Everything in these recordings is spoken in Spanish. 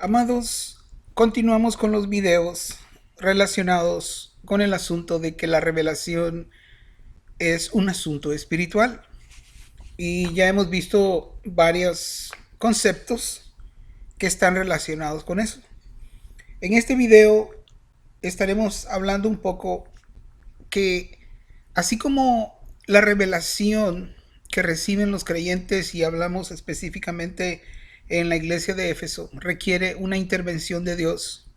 Amados, continuamos con los videos relacionados con el asunto de que la revelación es un asunto espiritual. Y ya hemos visto varios conceptos que están relacionados con eso. En este video estaremos hablando un poco que así como la revelación que reciben los creyentes, y hablamos específicamente en la iglesia de Éfeso, requiere una intervención de Dios.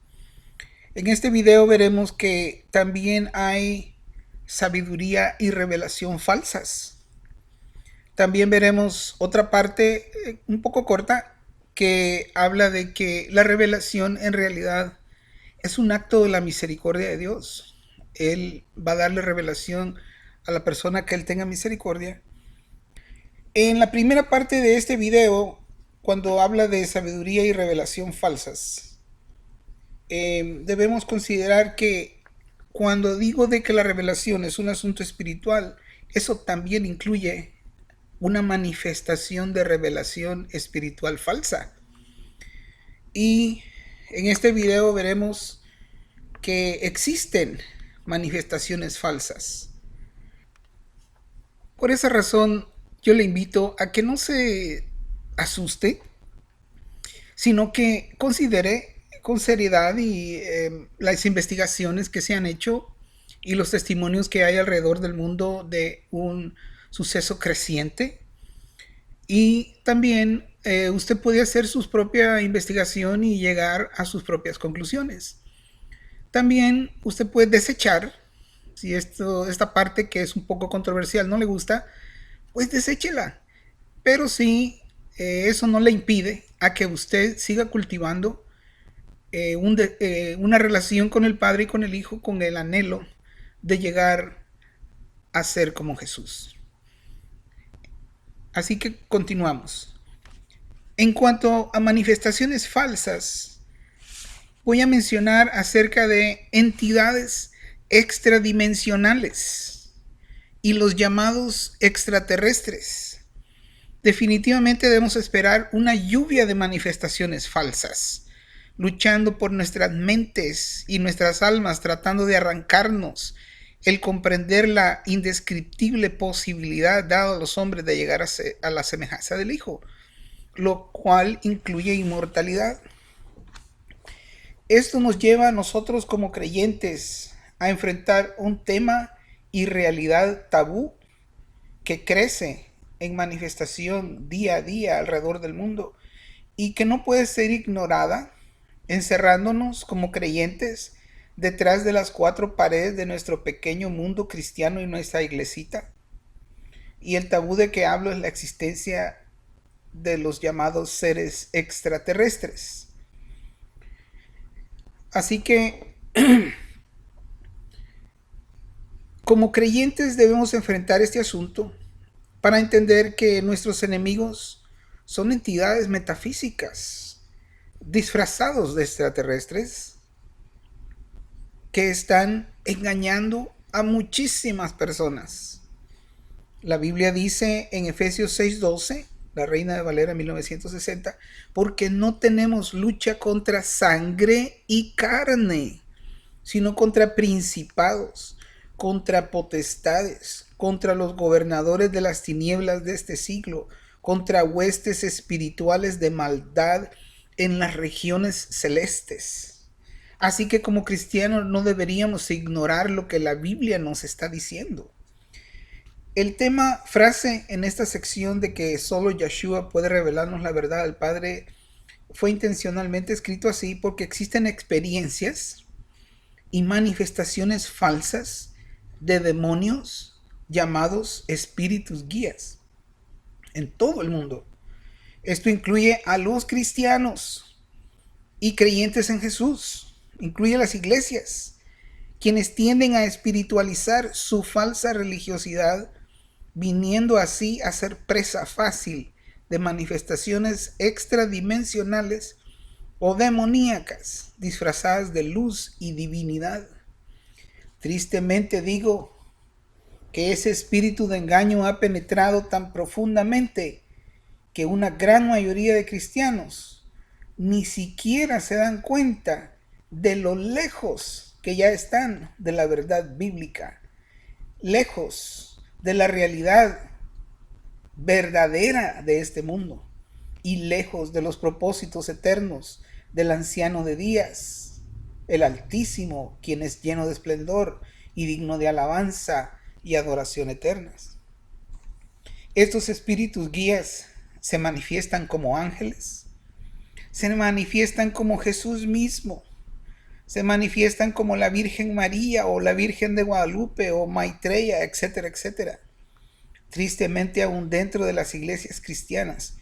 En este video veremos que también hay sabiduría y revelación falsas. También veremos otra parte un poco corta que habla de que la revelación en realidad es un acto de la misericordia de Dios. Él va a darle revelación a la persona que él tenga misericordia. En la primera parte de este video, cuando habla de sabiduría y revelación falsas, debemos considerar que cuando digo de que la revelación es un asunto espiritual, eso también incluye una manifestación de revelación espiritual falsa. Y en este video veremos que existen manifestaciones falsas. Por esa razón, yo le invito a que no se asuste, sino que considere con seriedad y las investigaciones que se han hecho y los testimonios que hay alrededor del mundo de un suceso creciente. Y también usted puede hacer su propia investigación y llegar a sus propias conclusiones. También usted puede desechar, si esta parte que es un poco controversial no le gusta, pues deséchela. Pero sí, eso no le impide a que usted siga cultivando una relación con el Padre y con el Hijo, con el anhelo de llegar a ser como Jesús. Así que continuamos. En cuanto a manifestaciones falsas, voy a mencionar acerca de entidades extradimensionales y los llamados extraterrestres. Definitivamente debemos esperar una lluvia de manifestaciones falsas, luchando por nuestras mentes y nuestras almas, tratando de arrancarnos el comprender la indescriptible posibilidad dada a los hombres de llegar a la semejanza del Hijo, lo cual incluye inmortalidad. Esto nos lleva a nosotros como creyentes a enfrentar un tema y realidad tabú que crece en manifestación día a día alrededor del mundo y que no puede ser ignorada, encerrándonos como creyentes detrás de las cuatro paredes de nuestro pequeño mundo cristiano y nuestra iglesita. Y el tabú de que hablo es la existencia de los llamados seres extraterrestres. Así que como creyentes debemos enfrentar este asunto para entender que nuestros enemigos son entidades metafísicas disfrazados de extraterrestres que están engañando a muchísimas personas. La Biblia dice en Efesios 6:12, la Reina de Valera 1960, porque no tenemos lucha contra sangre y carne, sino contra principados, contra potestades, contra los gobernadores de las tinieblas de este siglo, contra huestes espirituales de maldad en las regiones celestes. Así que como cristianos no deberíamos ignorar lo que la Biblia nos está diciendo. El tema frase en esta sección de que solo Yeshua puede revelarnos la verdad al Padre fue intencionalmente escrito así porque existen experiencias y manifestaciones falsas de demonios llamados espíritus guías en todo el mundo. Esto incluye a los cristianos y creyentes en Jesús, incluye a las iglesias, quienes tienden a espiritualizar su falsa religiosidad, viniendo así a ser presa fácil de manifestaciones extradimensionales o demoníacas disfrazadas de luz y divinidad. Tristemente digo que ese espíritu de engaño ha penetrado tan profundamente que una gran mayoría de cristianos ni siquiera se dan cuenta de lo lejos que ya están de la verdad bíblica, lejos de la realidad verdadera de este mundo y lejos de los propósitos eternos del anciano de días, el Altísimo, quien es lleno de esplendor y digno de alabanza y adoración eternas. Estos espíritus guías se manifiestan como ángeles, se manifiestan como Jesús mismo, se manifiestan como la Virgen María o la Virgen de Guadalupe o Maitreya, etcétera, etcétera. Tristemente, aún dentro de las iglesias cristianas,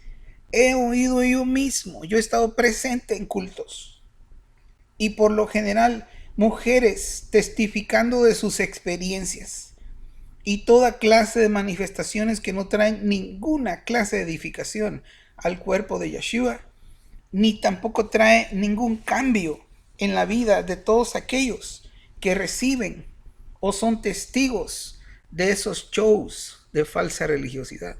he oído yo mismo, yo he estado presente en cultos y por lo general mujeres testificando de sus experiencias y toda clase de manifestaciones que no traen ninguna clase de edificación al cuerpo de Yeshua, ni tampoco trae ningún cambio en la vida de todos aquellos que reciben o son testigos de esos shows de falsa religiosidad.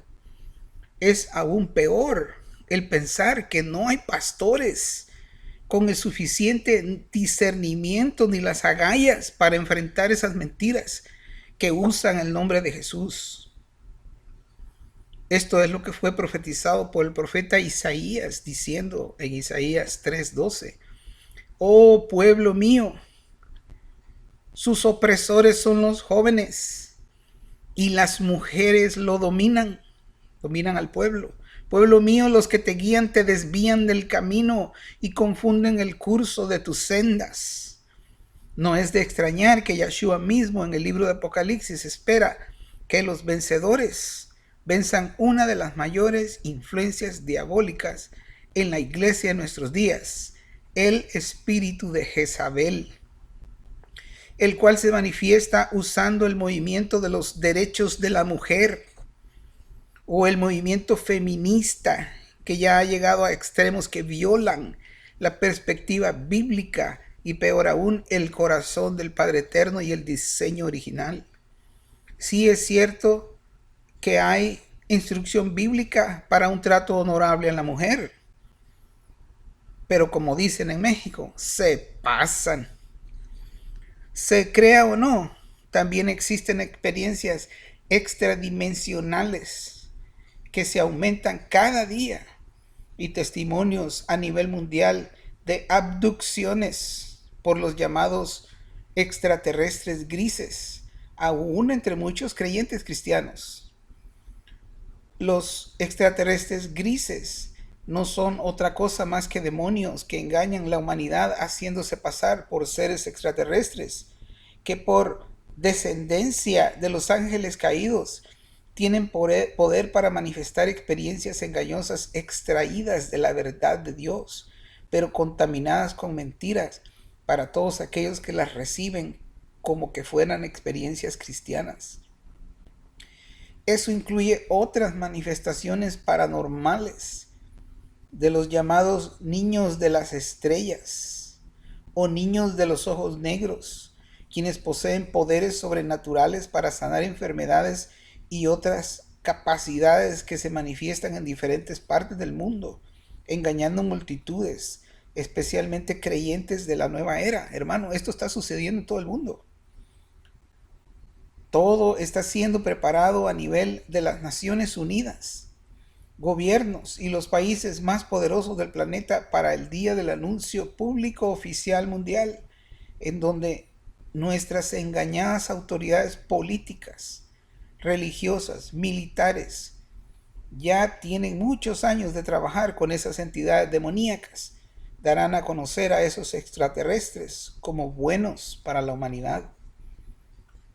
Es aún peor el pensar que no hay pastores con el suficiente discernimiento ni las agallas para enfrentar esas mentiras que usan el nombre de Jesús. Esto es lo que fue profetizado por el profeta Isaías, diciendo en Isaías 3:12: oh pueblo mío, sus opresores son los jóvenes y las mujeres lo dominan al pueblo. Pueblo mío, los que te guían te desvían del camino y confunden el curso de tus sendas. No es de extrañar que Yeshua mismo en el libro de Apocalipsis espera que los vencedores venzan una de las mayores influencias diabólicas en la iglesia de nuestros días, el espíritu de Jezabel, el cual se manifiesta usando el movimiento de los derechos de la mujer o el movimiento feminista, que ya ha llegado a extremos que violan la perspectiva bíblica y peor aún el corazón del Padre Eterno y el diseño original. Sí es cierto que hay instrucción bíblica para un trato honorable a la mujer, pero como dicen en México, se pasan. Se crea o no, también existen experiencias extradimensionales que se aumentan cada día y testimonios a nivel mundial de abducciones por los llamados extraterrestres grises, aún entre muchos creyentes cristianos. Los extraterrestres grises no son otra cosa más que demonios que engañan a la humanidad haciéndose pasar por seres extraterrestres, que por descendencia de los ángeles caídos tienen poder para manifestar experiencias engañosas extraídas de la verdad de Dios, pero contaminadas con mentiras para todos aquellos que las reciben como que fueran experiencias cristianas. Eso incluye otras manifestaciones paranormales de los llamados niños de las estrellas o niños de los ojos negros, quienes poseen poderes sobrenaturales para sanar enfermedades y otras capacidades que se manifiestan en diferentes partes del mundo, engañando multitudes, especialmente creyentes de la nueva era. Hermano, esto está sucediendo en todo el mundo. Todo está siendo preparado a nivel de las Naciones Unidas, gobiernos y los países más poderosos del planeta para el día del anuncio público oficial mundial, en donde nuestras engañadas autoridades políticas, religiosas, militares, ya tienen muchos años de trabajar con esas entidades demoníacas, darán a conocer a esos extraterrestres como buenos para la humanidad.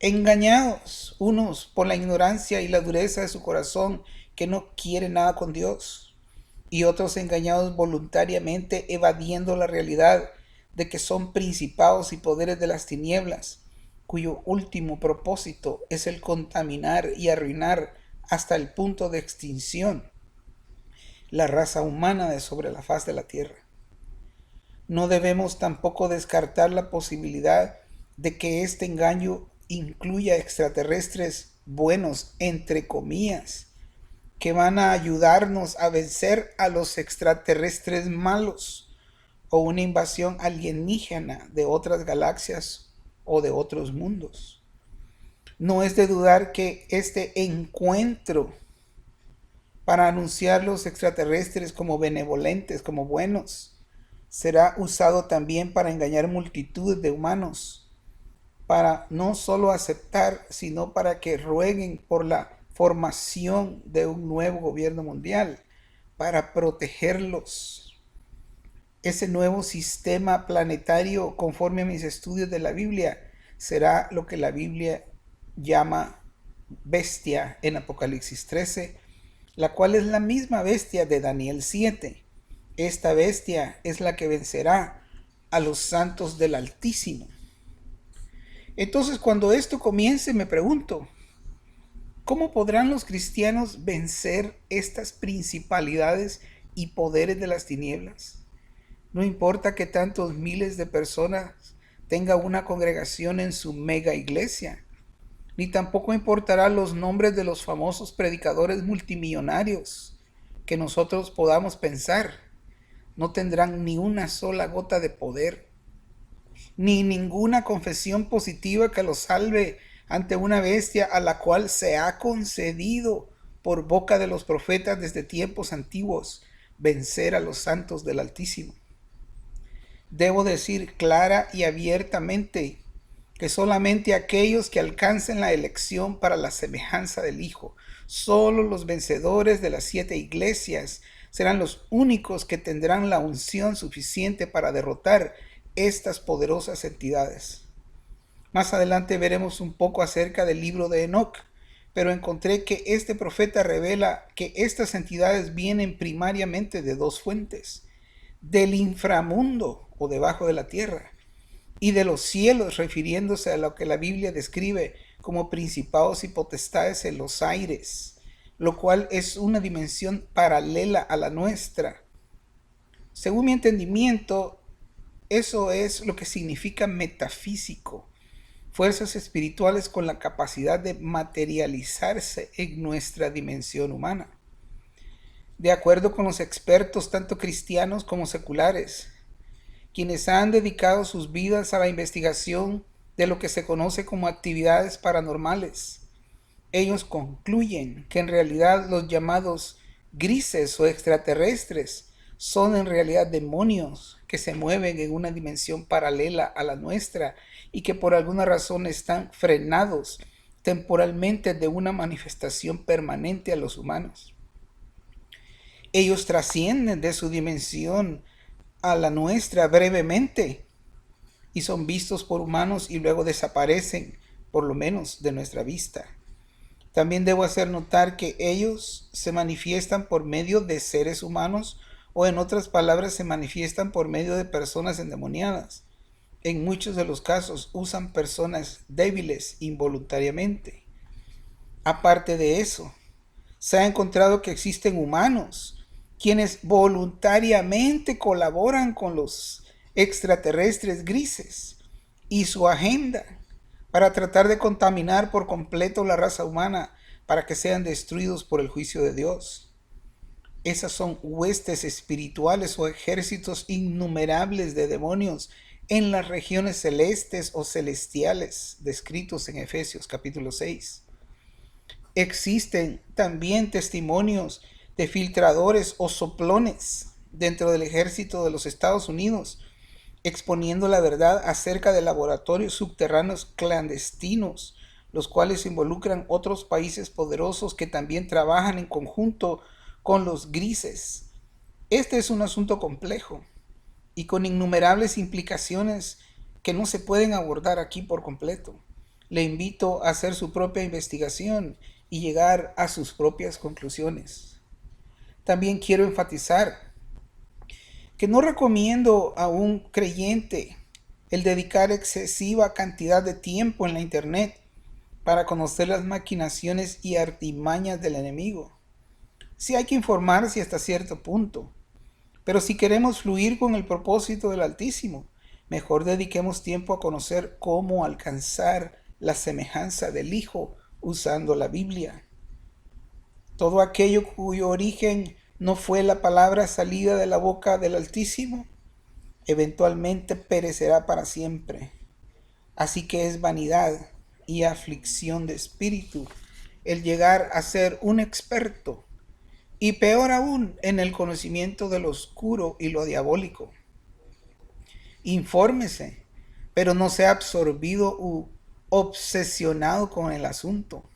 Engañados unos por la ignorancia y la dureza de su corazón que no quiere nada con Dios, y otros engañados voluntariamente evadiendo la realidad de que son principados y poderes de las tinieblas, cuyo último propósito es el contaminar y arruinar hasta el punto de extinción la raza humana de sobre la faz de la tierra. No debemos tampoco descartar la posibilidad de que este engaño incluya extraterrestres buenos, entre comillas, que van a ayudarnos a vencer a los extraterrestres malos, o una invasión alienígena de otras galaxias o de otros mundos. No es de dudar que este encuentro para anunciar los extraterrestres como benevolentes, como buenos, será usado también para engañar multitudes de humanos, para no solo aceptar, sino para que rueguen por la formación de un nuevo gobierno mundial, para protegerlos. Ese nuevo sistema planetario, conforme a mis estudios de la Biblia, será lo que la Biblia llama bestia en Apocalipsis 13, la cual es la misma bestia de Daniel 7. Esta bestia es la que vencerá a los santos del Altísimo. Entonces, cuando esto comience, me pregunto, ¿cómo podrán los cristianos vencer estas principalidades y poderes de las tinieblas? No importa que tantos miles de personas tenga una congregación en su mega iglesia, ni tampoco importará los nombres de los famosos predicadores multimillonarios que nosotros podamos pensar. No tendrán ni una sola gota de poder, ni ninguna confesión positiva que los salve ante una bestia a la cual se ha concedido por boca de los profetas desde tiempos antiguos vencer a los santos del Altísimo. Debo decir clara y abiertamente que solamente aquellos que alcancen la elección para la semejanza del Hijo, solo los vencedores de las 7 iglesias, serán los únicos que tendrán la unción suficiente para derrotar estas poderosas entidades. Más adelante veremos un poco acerca del libro de Enoc, pero encontré que este profeta revela que estas entidades vienen primariamente de 2 fuentes: del inframundo o debajo de la tierra, y de los cielos, refiriéndose a lo que la Biblia describe como principados y potestades en los aires, lo cual es una dimensión paralela a la nuestra. Según mi entendimiento, eso es lo que significa metafísico: fuerzas espirituales con la capacidad de materializarse en nuestra dimensión humana. De acuerdo con los expertos, tanto cristianos como seculares, quienes han dedicado sus vidas a la investigación de lo que se conoce como actividades paranormales, ellos concluyen que en realidad los llamados grises o extraterrestres son en realidad demonios que se mueven en una dimensión paralela a la nuestra y que por alguna razón están frenados temporalmente de una manifestación permanente a los humanos. Ellos trascienden de su dimensión a la nuestra brevemente y son vistos por humanos y luego desaparecen, por lo menos de nuestra vista. También debo hacer notar que ellos se manifiestan por medio de seres humanos, o en otras palabras se manifiestan por medio de personas endemoniadas. En muchos de los casos usan personas débiles involuntariamente. Aparte de eso, se ha encontrado que existen humanos quienes voluntariamente colaboran con los extraterrestres grises y su agenda para tratar de contaminar por completo la raza humana para que sean destruidos por el juicio de Dios. Esas son huestes espirituales o ejércitos innumerables de demonios en las regiones celestes o celestiales descritos en Efesios capítulo 6. Existen también testimonios de filtradores o soplones dentro del ejército de los Estados Unidos, exponiendo la verdad acerca de laboratorios subterráneos clandestinos, los cuales involucran otros países poderosos que también trabajan en conjunto con los grises. Este es un asunto complejo y con innumerables implicaciones que no se pueden abordar aquí por completo. Le invito a hacer su propia investigación y llegar a sus propias conclusiones. También quiero enfatizar que no recomiendo a un creyente el dedicar excesiva cantidad de tiempo en la internet para conocer las maquinaciones y artimañas del enemigo. Sí hay que informarse hasta cierto punto, pero si queremos fluir con el propósito del Altísimo, mejor dediquemos tiempo a conocer cómo alcanzar la semejanza del Hijo usando la Biblia. Todo aquello cuyo origen no fue la palabra salida de la boca del Altísimo eventualmente perecerá para siempre. Así que es vanidad y aflicción de espíritu el llegar a ser un experto, y peor aún en el conocimiento de lo oscuro y lo diabólico. Infórmese, pero no sea absorbido u obsesionado con el asunto,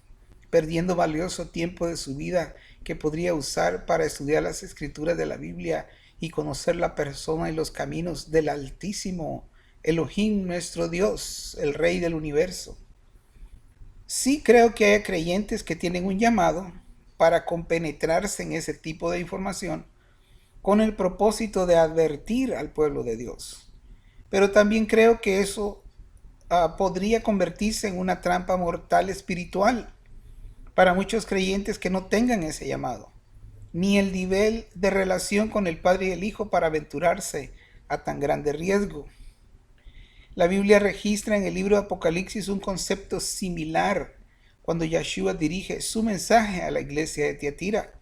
perdiendo valioso tiempo de su vida que podría usar para estudiar las escrituras de la Biblia y conocer la persona y los caminos del Altísimo, Elohim, nuestro Dios, el Rey del universo. Sí creo que hay creyentes que tienen un llamado para compenetrarse en ese tipo de información con el propósito de advertir al pueblo de Dios. Pero también creo que eso podría convertirse en una trampa mortal espiritual para muchos creyentes que no tengan ese llamado, ni el nivel de relación con el Padre y el Hijo para aventurarse a tan grande riesgo. La Biblia registra en el libro de Apocalipsis un concepto similar cuando Yeshua dirige su mensaje a la iglesia de Tiatira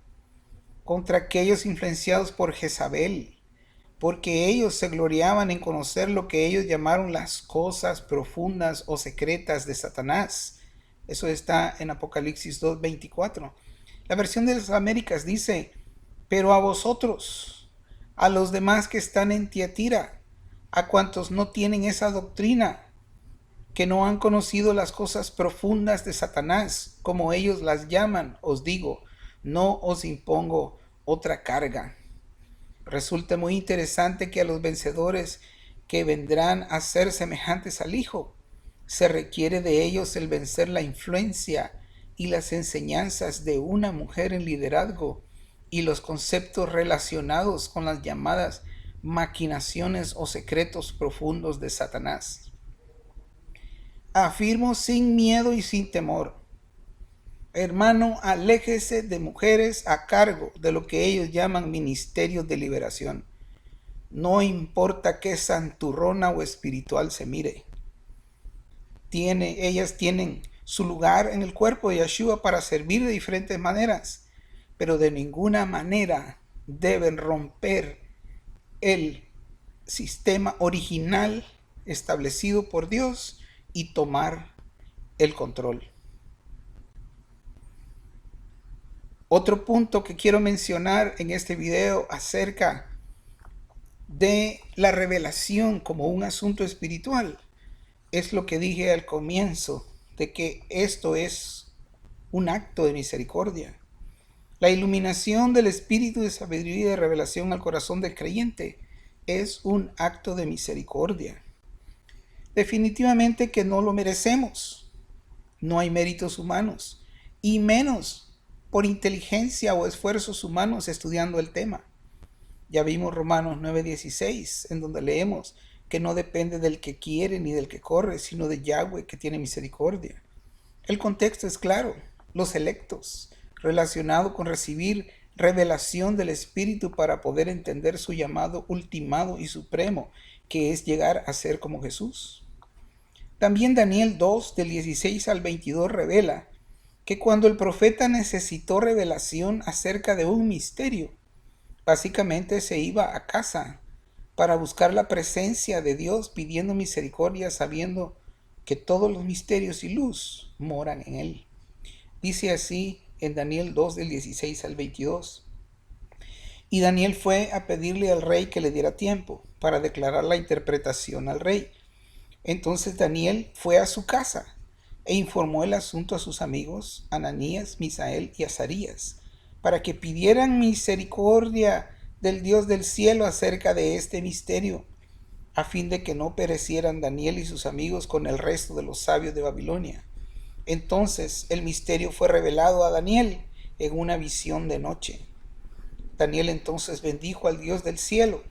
contra aquellos influenciados por Jezabel, porque ellos se gloriaban en conocer lo que ellos llamaron las cosas profundas o secretas de Satanás. Eso está en Apocalipsis 2:24. La versión de las Américas dice: pero a vosotros, a los demás que están en Tiatira, a cuantos no tienen esa doctrina, que no han conocido las cosas profundas de Satanás, como ellos las llaman, os digo, no os impongo otra carga. Resulta muy interesante que a los vencedores que vendrán a ser semejantes al Hijo, se requiere de ellos el vencer la influencia y las enseñanzas de una mujer en liderazgo y los conceptos relacionados con las llamadas maquinaciones o secretos profundos de Satanás. Afirmo sin miedo y sin temor: hermano, aléjese de mujeres a cargo de lo que ellos llaman ministerios de liberación. No importa qué santurrona o espiritual se mire. Ellas tienen su lugar en el cuerpo de Yeshua para servir de diferentes maneras, pero de ninguna manera deben romper el sistema original establecido por Dios y tomar el control. Otro punto que quiero mencionar en este video acerca de la revelación como un asunto espiritual es lo que dije al comienzo, de que esto es un acto de misericordia. La iluminación del espíritu de sabiduría y de revelación al corazón del creyente es un acto de misericordia. Definitivamente que no lo merecemos. No hay méritos humanos, y menos por inteligencia o esfuerzos humanos estudiando el tema. Ya vimos Romanos 9:16, en donde leemos que no depende del que quiere ni del que corre, sino de Yahweh, que tiene misericordia. El contexto es claro: los electos, relacionado con recibir revelación del Espíritu para poder entender su llamado ultimado y supremo, que es llegar a ser como Jesús. También Daniel 2, del 16 al 22, revela que cuando el profeta necesitó revelación acerca de un misterio, básicamente se iba a casa para buscar la presencia de Dios, pidiendo misericordia, sabiendo que todos los misterios y luz moran en él. Dice así en Daniel 2, del 16 al 22. Y Daniel fue a pedirle al rey que le diera tiempo para declarar la interpretación al rey. Entonces Daniel fue a su casa e informó el asunto a sus amigos Ananías, Misael y Azarías, para que pidieran misericordia del Dios del cielo acerca de este misterio, a fin de que no perecieran Daniel y sus amigos con el resto de los sabios de Babilonia. Entonces el misterio fue revelado a Daniel en una visión de noche. Daniel entonces bendijo al Dios del cielo.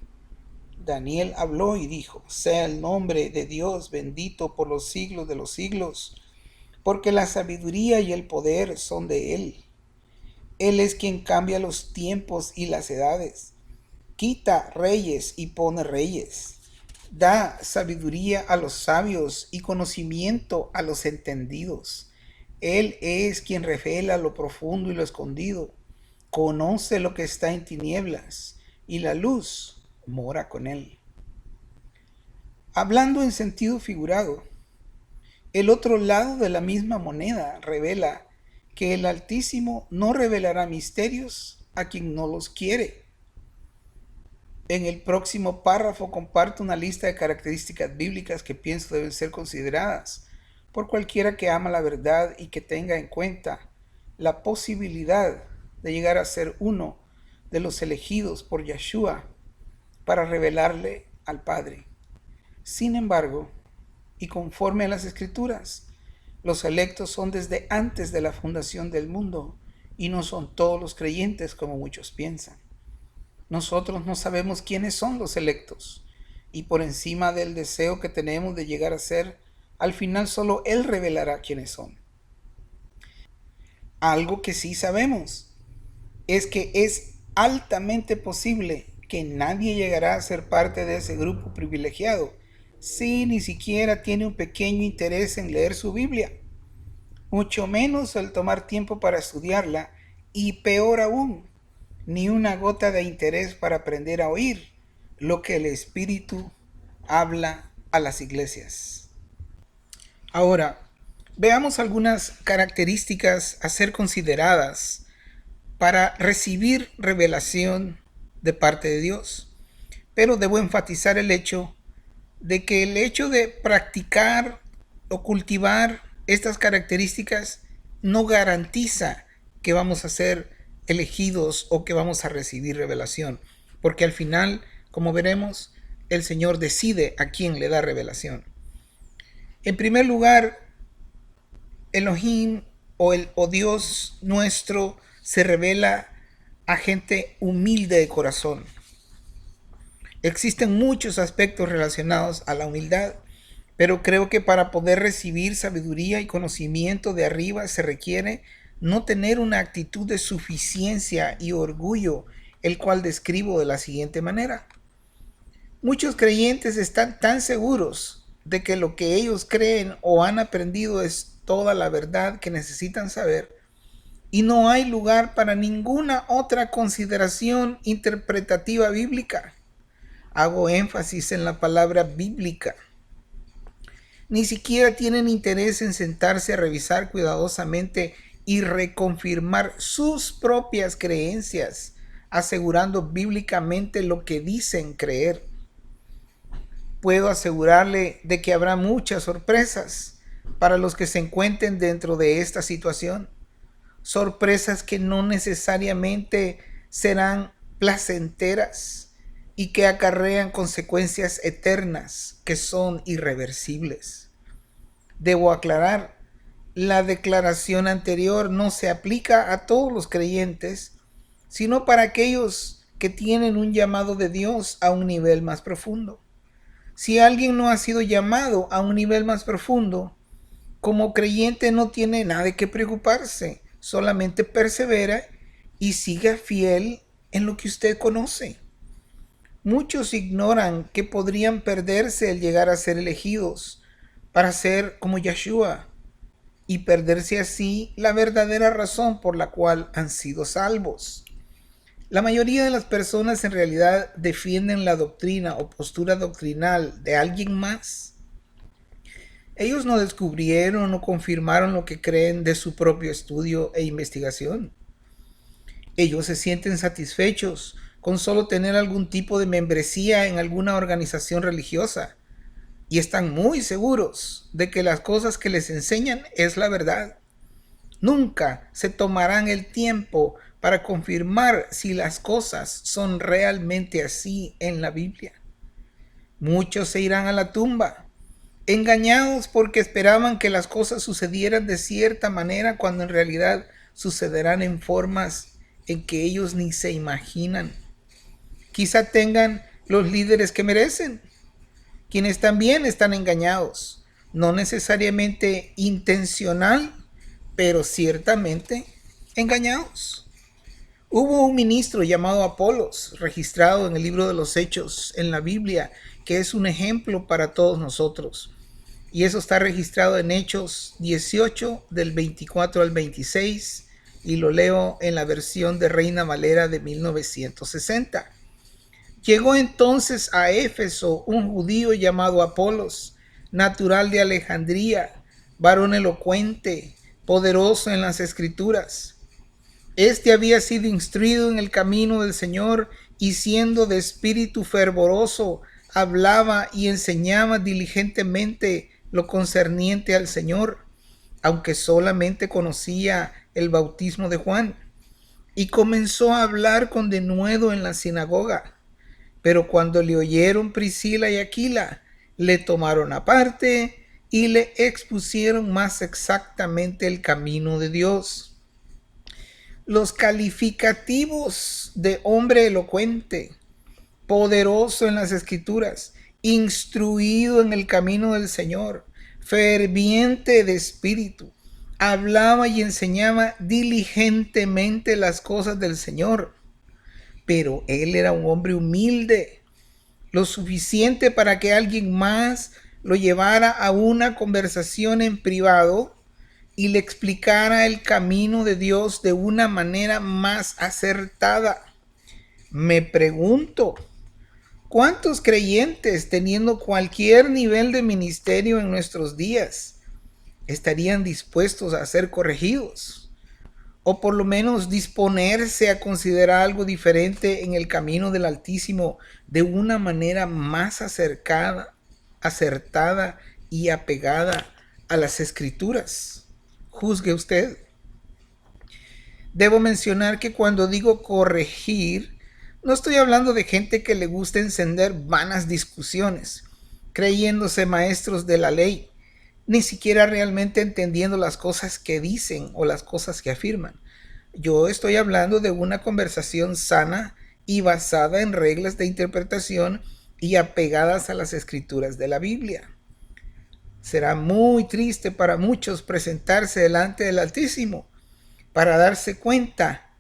Daniel habló y dijo: sea el nombre de Dios bendito por los siglos de los siglos, porque la sabiduría y el poder son de Él. Él es quien cambia los tiempos y las edades, quita reyes y pone reyes, da sabiduría a los sabios y conocimiento a los entendidos. Él es quien revela lo profundo y lo escondido, conoce lo que está en tinieblas, y la luz mora con él. Hablando en sentido figurado, el otro lado de la misma moneda revela que el Altísimo no revelará misterios a quien no los quiere. En el próximo párrafo comparto una lista de características bíblicas que pienso deben ser consideradas por cualquiera que ama la verdad y que tenga en cuenta la posibilidad de llegar a ser uno de los elegidos por Yeshua para revelarle al Padre. Sin embargo, y conforme a las Escrituras, los electos son desde antes de la fundación del mundo y no son todos los creyentes como muchos piensan. Nosotros no sabemos quiénes son los electos y por encima del deseo que tenemos de llegar a ser, al final solo Él revelará quiénes son. Algo que sí sabemos es que es altamente posible que nadie llegará a ser parte de ese grupo privilegiado si ni siquiera tiene un pequeño interés en leer su Biblia, mucho menos el tomar tiempo para estudiarla y peor aún, ni una gota de interés para aprender a oír lo que el Espíritu habla a las iglesias. Ahora, veamos algunas características a ser consideradas para recibir revelación de parte de Dios. Pero debo enfatizar el hecho de que el hecho de practicar o cultivar estas características no garantiza que vamos a ser elegidos o que vamos a recibir revelación, porque al final, como veremos, el Señor decide a quién le da revelación. En primer lugar, Elohim o Dios nuestro se revela a gente humilde de corazón. Existen muchos aspectos relacionados a la humildad, pero creo que para poder recibir sabiduría y conocimiento de arriba se requiere no tener una actitud de suficiencia y orgullo, el cual describo de la siguiente manera. Muchos creyentes están tan seguros de que lo que ellos creen o han aprendido es toda la verdad que necesitan saber, y no hay lugar para ninguna otra consideración interpretativa bíblica. Hago énfasis en la palabra bíblica. Ni siquiera tienen interés en sentarse a revisar cuidadosamente y reconfirmar sus propias creencias, asegurando bíblicamente lo que dicen creer. Puedo asegurarle de que habrá muchas sorpresas para los que se encuentren dentro de esta situación. Sorpresas que no necesariamente serán placenteras y que acarrean consecuencias eternas que son irreversibles. Debo aclarar, la declaración anterior no se aplica a todos los creyentes, sino para aquellos que tienen un llamado de Dios a un nivel más profundo. Si alguien no ha sido llamado a un nivel más profundo, como creyente no tiene nada de qué preocuparse, solamente persevera y siga fiel en lo que usted conoce. Muchos ignoran que podrían perderse el llegar a ser elegidos para ser como Yeshua y perderse así la verdadera razón por la cual han sido salvos. La mayoría de las personas en realidad defienden la doctrina o postura doctrinal de alguien más. Ellos no descubrieron o confirmaron lo que creen de su propio estudio e investigación. Ellos se sienten satisfechos con solo tener algún tipo de membresía en alguna organización religiosa y están muy seguros de que las cosas que les enseñan es la verdad. Nunca se tomarán el tiempo para confirmar si las cosas son realmente así en la Biblia. Muchos se irán a la tumba, engañados porque esperaban que las cosas sucedieran de cierta manera cuando en realidad sucederán en formas en que ellos ni se imaginan. Quizá tengan los líderes que merecen, quienes también están engañados, no necesariamente intencional, pero ciertamente engañados. Hubo un ministro llamado Apolos, registrado en el libro de los Hechos en la Biblia, que es un ejemplo para todos nosotros. Y eso está registrado en Hechos 18, del 24 al 26, y lo leo en la versión de Reina Valera de 1960. Llegó entonces a Éfeso un judío llamado Apolos, natural de Alejandría, varón elocuente, poderoso en las escrituras. Este había sido instruido en el camino del Señor y siendo de espíritu fervoroso, hablaba y enseñaba diligentemente lo concerniente al Señor, aunque solamente conocía el bautismo de Juan. Y comenzó a hablar con denuedo en la sinagoga. Pero cuando le oyeron Priscila y Aquila, le tomaron aparte y le expusieron más exactamente el camino de Dios. Los calificativos de hombre elocuente, poderoso en las escrituras, instruido en el camino del Señor, ferviente de espíritu, hablaba y enseñaba diligentemente las cosas del Señor. Pero él era un hombre humilde, lo suficiente para que alguien más lo llevara a una conversación en privado y le explicara el camino de Dios de una manera más acertada. Me pregunto, ¿cuántos creyentes teniendo cualquier nivel de ministerio en nuestros días estarían dispuestos a ser corregidos? O por lo menos disponerse a considerar algo diferente en el camino del Altísimo de una manera más acertada y apegada a las Escrituras. Juzgue usted. Debo mencionar que cuando digo corregir, no estoy hablando de gente que le gusta encender vanas discusiones, creyéndose maestros de la ley, ni siquiera realmente entendiendo las cosas que dicen o las cosas que afirman. Yo estoy hablando de una conversación sana y basada en reglas de interpretación y apegadas a las escrituras de la Biblia. Será muy triste para muchos presentarse delante del Altísimo para darse cuenta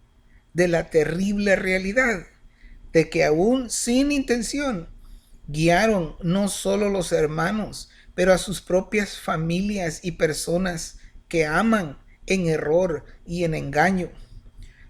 de la terrible realidad de que aún sin intención guiaron no solo los hermanos, pero a sus propias familias y personas que aman en error y en engaño,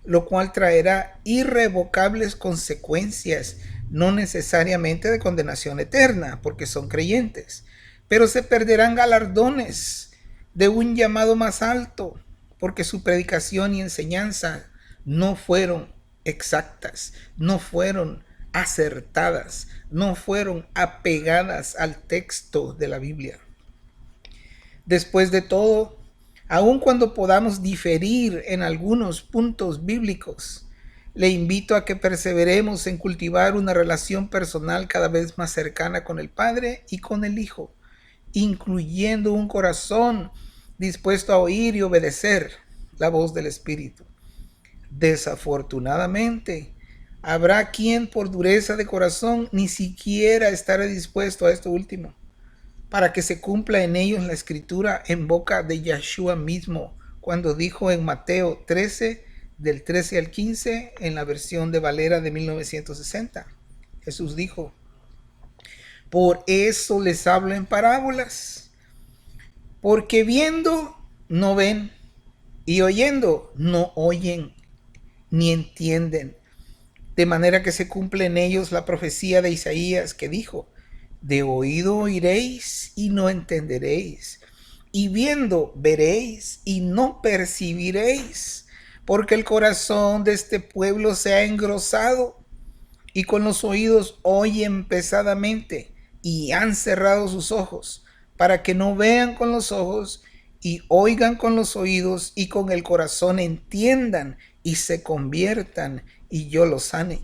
lo cual traerá irrevocables consecuencias, no necesariamente de condenación eterna, porque son creyentes, pero se perderán galardones de un llamado más alto, porque su predicación y enseñanza no fueron exactas, no fueron acertadas, no fueron apegadas al texto de la Biblia. Después de todo, aun cuando podamos diferir en algunos puntos bíblicos, le invito a que perseveremos en cultivar una relación personal cada vez más cercana con el Padre y con el Hijo, incluyendo un corazón dispuesto a oír y obedecer la voz del Espíritu. Desafortunadamente, habrá quien por dureza de corazón ni siquiera estará dispuesto a esto último, para que se cumpla en ellos la escritura en boca de Yeshua mismo, cuando dijo en Mateo 13, del 13 al 15, en la versión de Valera de 1960. Jesús dijo: por eso les hablo en parábolas, porque viendo no ven, y oyendo no oyen, ni entienden, de manera que se cumple en ellos la profecía de Isaías que dijo: de oído oiréis y no entenderéis, y viendo veréis y no percibiréis, porque el corazón de este pueblo se ha engrosado, y con los oídos oyen pesadamente, y han cerrado sus ojos, para que no vean con los ojos, y oigan con los oídos, y con el corazón entiendan, y se conviertan, y yo los sane.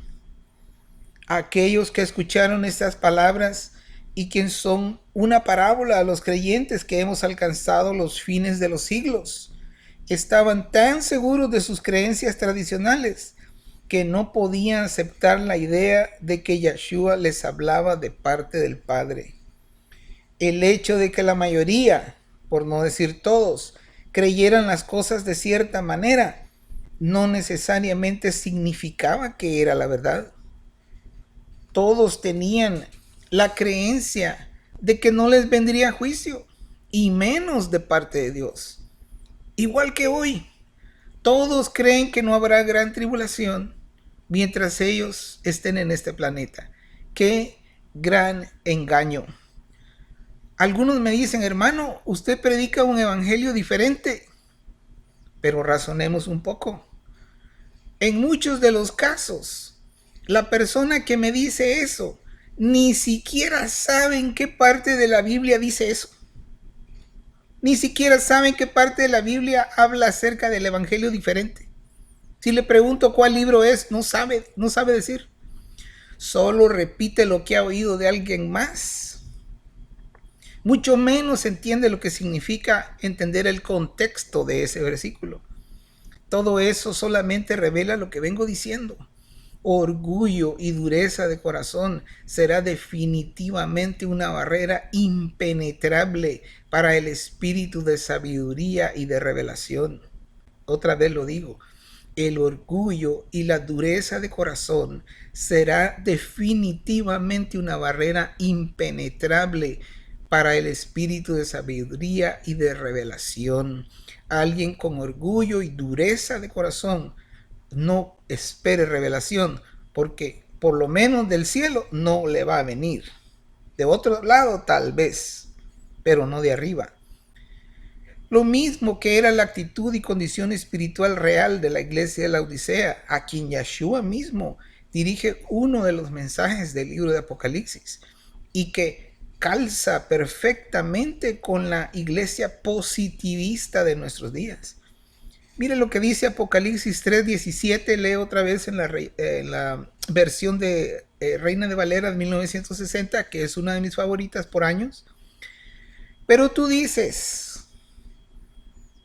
Aquellos que escucharon estas palabras y quien son una parábola a los creyentes que hemos alcanzado los fines de los siglos, estaban tan seguros de sus creencias tradicionales que no podían aceptar la idea de que Yeshua les hablaba de parte del Padre. El hecho de que la mayoría, por no decir todos, creyeran las cosas de cierta manera, no necesariamente significaba que era la verdad. Todos tenían la creencia de que no les vendría juicio, y menos de parte de Dios. Igual que hoy, todos creen que no habrá gran tribulación mientras ellos estén en este planeta. Qué gran engaño. Algunos me dicen, hermano, usted predica un evangelio diferente, pero razonemos un poco. En muchos de los casos, la persona que me dice eso ni siquiera sabe en qué parte de la Biblia dice eso. Ni siquiera sabe en qué parte de la Biblia habla acerca del evangelio diferente. Si le pregunto cuál libro es, no sabe decir. Solo repite lo que ha oído de alguien más. Mucho menos entiende lo que significa entender el contexto de ese versículo. Todo eso solamente revela lo que vengo diciendo. Orgullo y dureza de corazón será definitivamente una barrera impenetrable para el espíritu de sabiduría y de revelación. Otra vez lo digo, el orgullo y la dureza de corazón será definitivamente una barrera impenetrable para el espíritu de sabiduría y de revelación. Alguien con orgullo y dureza de corazón no espere revelación, porque por lo menos del cielo no le va a venir. De otro lado tal vez, pero no de arriba. Lo mismo que era la actitud y condición espiritual real de la iglesia de la Odisea, a quien Yeshua mismo dirige uno de los mensajes del libro de Apocalipsis, y que calza perfectamente con la iglesia positivista de nuestros días. Mire lo que dice Apocalipsis 3:17, leo otra vez en la versión de Reina de Valera de 1960, que es una de mis favoritas por años. Pero tú dices,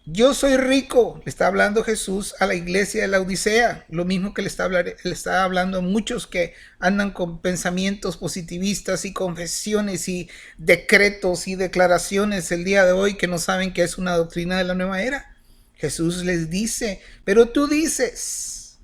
yo soy rico, le está hablando Jesús a la iglesia de la Odisea, lo mismo que le está hablando a muchos que andan con pensamientos positivistas y confesiones y decretos y declaraciones el día de hoy que no saben que es una doctrina de la nueva era. Jesús les dice, pero tú dices,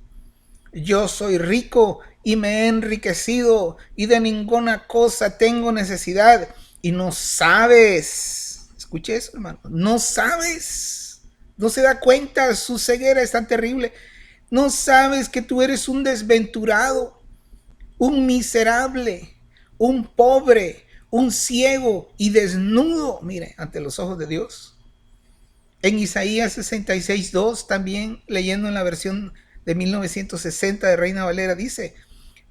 yo soy rico y me he enriquecido y de ninguna cosa tengo necesidad, y no sabes, escuche eso, hermano, no sabes, no se da cuenta, su ceguera es tan terrible, no sabes que tú eres un desventurado, un miserable, un pobre, un ciego y desnudo, mire, ante los ojos de Dios. En Isaías 66:2, también leyendo en la versión de 1960 de Reina Valera, dice,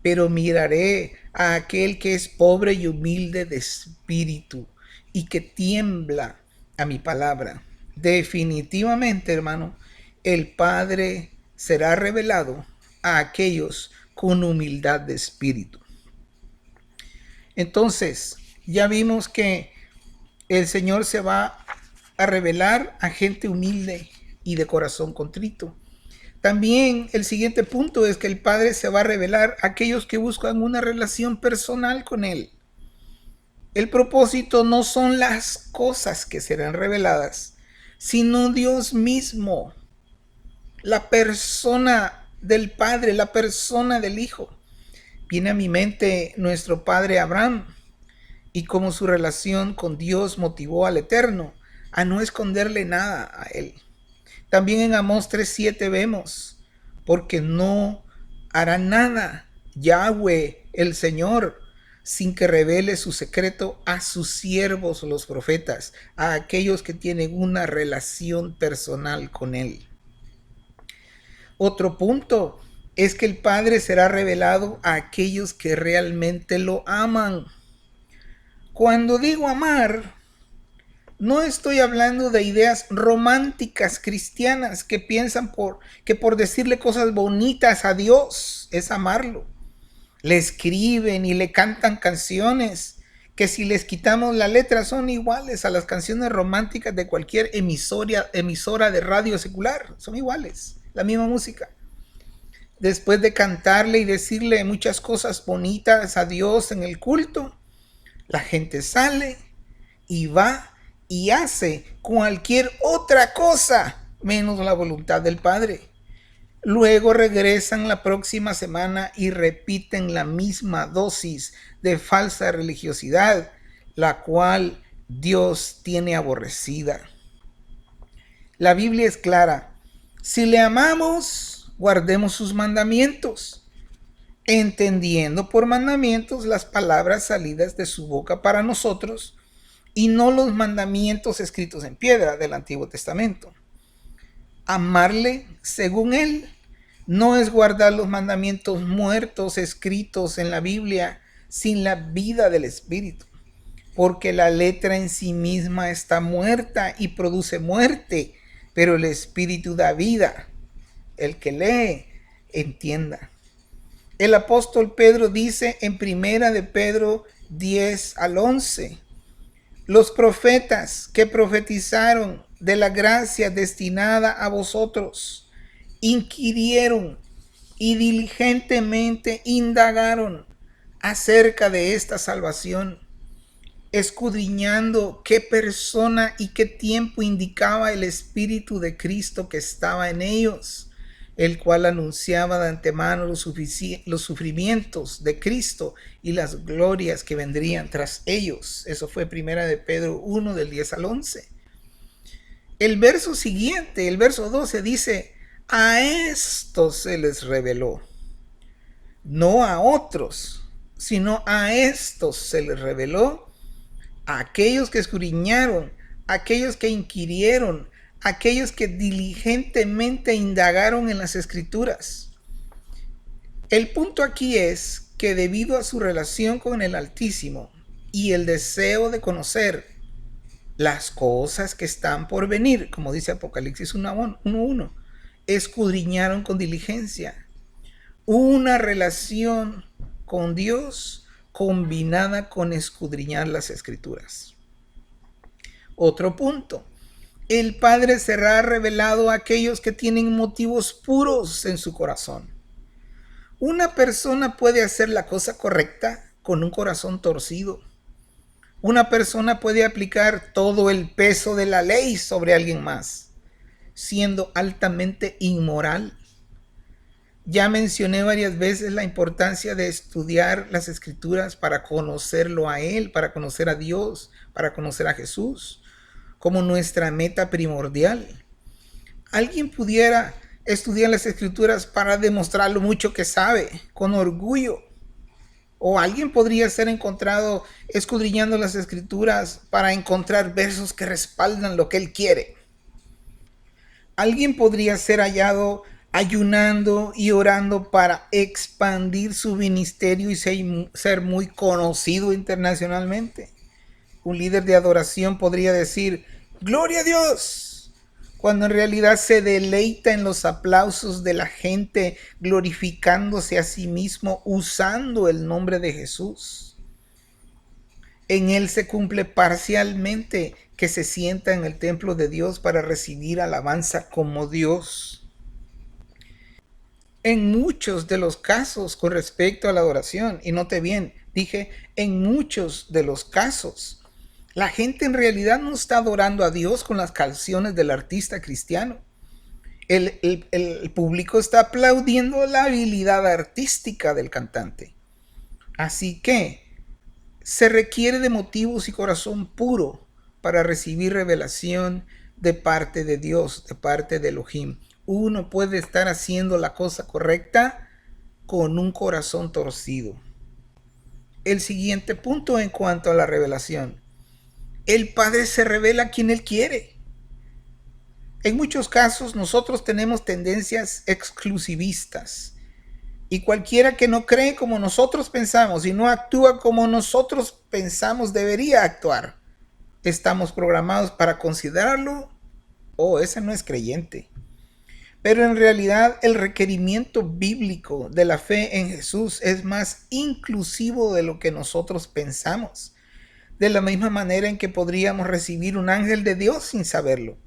pero miraré a aquel que es pobre y humilde de espíritu y que tiembla a mi palabra. Definitivamente, hermano, el Padre será revelado a aquellos con humildad de espíritu. Entonces, ya vimos que el Señor se va a revelar a gente humilde y de corazón contrito. También el siguiente punto es que el Padre se va a revelar a aquellos que buscan una relación personal con Él. El propósito no son las cosas que serán reveladas, sino Dios mismo, la persona del Padre, la persona del Hijo. Viene a mi mente nuestro padre Abraham y cómo su relación con Dios motivó al Eterno a no esconderle nada a él. También en Amós 3:7 vemos, porque no hará nada Yahweh el Señor sin que revele su secreto a sus siervos los profetas, a aquellos que tienen una relación personal con él. Otro punto es que el Padre será revelado a aquellos que realmente lo aman. Cuando digo amar, no estoy hablando de ideas románticas cristianas que piensan que por decirle cosas bonitas a Dios es amarlo. Le escriben y le cantan canciones que si les quitamos la letra son iguales a las canciones románticas de cualquier emisora de radio secular. Son iguales, la misma música. Después de cantarle y decirle muchas cosas bonitas a Dios en el culto, la gente sale y va y hace cualquier otra cosa menos la voluntad del Padre. Luego regresan la próxima semana y repiten la misma dosis de falsa religiosidad, la cual Dios tiene aborrecida. La Biblia es clara. Si le amamos, guardemos sus mandamientos. entendiendo por mandamientos las palabras salidas de su boca para nosotros y no los mandamientos escritos en piedra del Antiguo Testamento. Amarle según él no es guardar los mandamientos muertos escritos en la Biblia sin la vida del Espíritu, porque la letra en sí misma está muerta y produce muerte, pero el Espíritu da vida. El que lee, entienda. El apóstol Pedro dice en primera de Pedro 10 al 11, los profetas que profetizaron de la gracia destinada a vosotros inquirieron y diligentemente indagaron acerca de esta salvación, escudriñando qué persona y qué tiempo indicaba el Espíritu de Cristo que estaba en ellos, el cual anunciaba de antemano los sufrimientos de Cristo y las glorias que vendrían tras ellos. Eso fue primera de Pedro 1 del 10 al 11. El verso siguiente, el verso 12 dice, a estos se les reveló, no a otros, sino a estos se les reveló, a aquellos que escudriñaron, a aquellos que inquirieron, a aquellos que diligentemente indagaron en las Escrituras. El punto aquí es que debido a su relación con el Altísimo y el deseo de conocer las cosas que están por venir, como dice Apocalipsis 1:1, escudriñaron con diligencia. Una relación con Dios combinada con escudriñar las Escrituras. Otro punto. El Padre será revelado a aquellos que tienen motivos puros en su corazón. Una persona puede hacer la cosa correcta con un corazón torcido. Una persona puede aplicar todo el peso de la ley sobre alguien más, siendo altamente inmoral. Ya mencioné varias veces la importancia de estudiar las Escrituras para conocerlo a Él, para conocer a Dios, para conocer a Jesús, como nuestra meta primordial. Alguien pudiera estudiar las Escrituras para demostrar lo mucho que sabe, con orgullo. O alguien podría ser encontrado escudriñando las Escrituras para encontrar versos que respaldan lo que él quiere. Alguien podría ser hallado ayunando y orando para expandir su ministerio y ser muy conocido internacionalmente. Un líder de adoración podría decir, ¡Gloria a Dios!, cuando en realidad se deleita en los aplausos de la gente, glorificándose a sí mismo usando el nombre de Jesús. En él se cumple parcialmente que se sienta en el templo de Dios para recibir alabanza como Dios. En muchos de los casos con respecto a la adoración, y note bien, dije en muchos de los casos, la gente en realidad no está adorando a Dios con las canciones del artista cristiano. El público está aplaudiendo la habilidad artística del cantante. Así que se requiere de motivos y corazón puro para recibir revelación de parte de Dios, de parte de Elohim. Uno puede estar haciendo la cosa correcta con un corazón torcido. El siguiente punto en cuanto a la revelación. El Padre se revela a quien Él quiere. En muchos casos nosotros tenemos tendencias exclusivistas y cualquiera que no cree como nosotros pensamos y no actúa como nosotros pensamos debería actuar, estamos programados para considerarlo, ese no es creyente. Pero en realidad el requerimiento bíblico de la fe en Jesús es más inclusivo de lo que nosotros pensamos. De la misma manera en que podríamos recibir un ángel de Dios sin saberlo,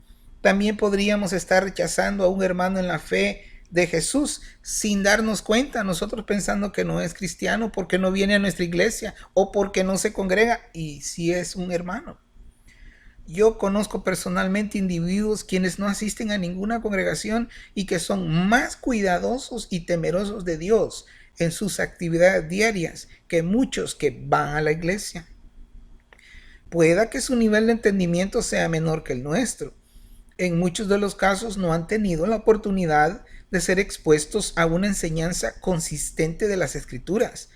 también podríamos estar rechazando a un hermano en la fe de Jesús sin darnos cuenta, nosotros pensando que no es cristiano porque no viene a nuestra iglesia o porque no se congrega, y si es un hermano. Yo conozco personalmente individuos quienes no asisten a ninguna congregación y que son más cuidadosos y temerosos de Dios en sus actividades diarias que muchos que van a la iglesia. Pueda que su nivel de entendimiento sea menor que el nuestro. En muchos de los casos no han tenido la oportunidad de ser expuestos a una enseñanza consistente de las Escrituras.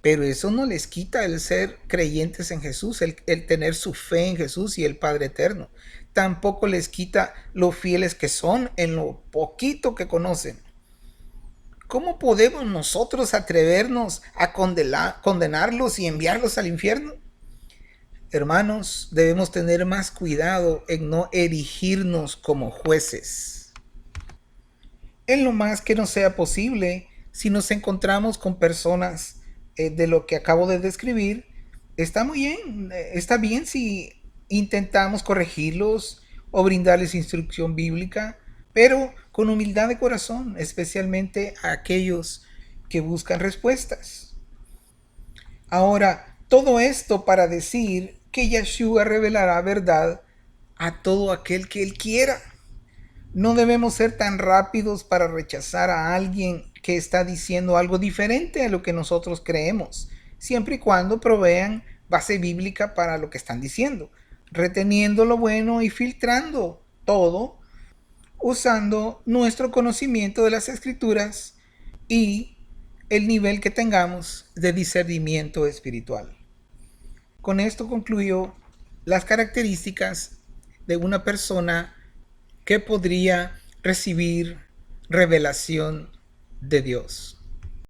Pero eso no les quita el ser creyentes en Jesús, el tener su fe en Jesús y el Padre Eterno. Tampoco les quita lo fieles que son en lo poquito que conocen. ¿Cómo podemos nosotros atrevernos a condenarlos y enviarlos al infierno? Hermanos, debemos tener más cuidado en no erigirnos como jueces. En lo más que nos sea posible, si nos encontramos con personas de lo que acabo de describir, está bien si intentamos corregirlos o brindarles instrucción bíblica, pero con humildad de corazón, especialmente a aquellos que buscan respuestas. Ahora, todo esto para decir que Yeshua revelará verdad a todo aquel que él quiera. No debemos ser tan rápidos para rechazar a alguien que está diciendo algo diferente a lo que nosotros creemos, siempre y cuando provean base bíblica para lo que están diciendo, reteniendo lo bueno y filtrando todo, usando nuestro conocimiento de las escrituras y el nivel que tengamos de discernimiento espiritual. Con esto concluyo las características de una persona que podría recibir revelación de Dios.